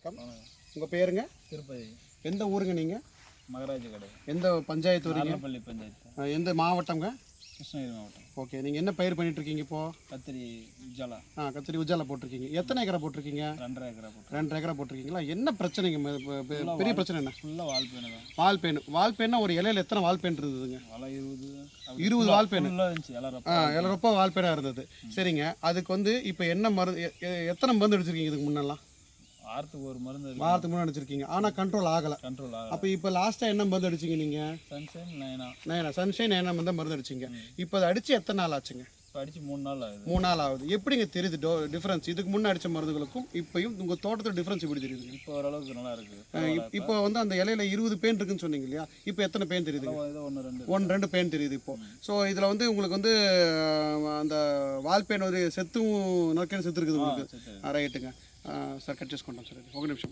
வணக்கம். உங்கள் பேருங்க? திருப்பதி. எந்த ஊருங்க நீங்கள்? மகராஜ கடை. எந்த பஞ்சாயத்து வரீங்க? பள்ளி பஞ்சாயத்து. எந்த மாவட்டங்க? கிருஷ்ணகிரி மாவட்டம். ஓகே, நீங்கள் என்ன பயிர் பண்ணிட்டுருக்கீங்க இப்போது? கத்திரி உஜாலா. கத்திரி உஜாலா போட்டிருக்கீங்க. எத்தனை ஏக்கரை போட்டிருக்கீங்க? 2.5 ஏக்கரா போட்டு. 2 ஏக்கரா போட்டிருக்கீங்களா? என்ன பிரச்சனைங்க? பெரிய பிரச்சனை என்ன? ஃபுல்லாக வால்பேனு தான். வால்பேன்னா ஒரு இலையில எத்தனை வால்பேன் இருந்ததுங்க? வலை 20 வால்பேன். இருந்துச்சு. இலரப்பா வால்பேனாக இருந்தது. சரிங்க, அதுக்கு வந்து இப்போ என்ன மருந்து, எத்தனை மருந்து அடிச்சிருக்கீங்க இதுக்கு முன்னெல்லாம்? வாரத்துக்கு ஒரு மருந்து. வாரத்துக்கு முன்னாடி அடிச்சிருக்கீங்க, ஆனால் கண்ட்ரோல் ஆகலை. அப்போ இப்போ லாஸ்ட்டாக என்ன மருந்து அடிச்சிங்க நீங்கள்? சன்ஷைன் நைனா மருந்து அடிச்சிங்க. இப்போ அதை அடித்து எத்தனை நாள் ஆச்சுங்க? இப்போ அடித்து 3 நாள் ஆகுது. 3 நாள் ஆகுது. எப்படிங்க தெரியுது டிஃப்ரென்ஸ்? இதுக்கு முன்னே அடித்த மருந்துகளுக்கும் இப்போயும் உங்கள் தோட்டத்தில் டிஃப்ரென்ஸ் எப்படி தெரியுதுங்க? இப்போ ஓரளவுக்கு நல்லா இருக்குது. இப்போ வந்து அந்த இலையில 20 பேன் இருக்குன்னு சொன்னீங்க இல்லையா? இப்போ எத்தனை பேன் தெரியுதுங்க? 1-2 பேன் தெரியுது இப்போ. ஸோ இதில் வந்து உங்களுக்கு வந்து அந்த வால்பேன் ஒரு செத்தும் நோக்கிய செத்து இருக்குது உங்களுக்கு. ரைட்டுங்க சார், கட் చేసుకుంటాం సార్. ఒక నిమిషం.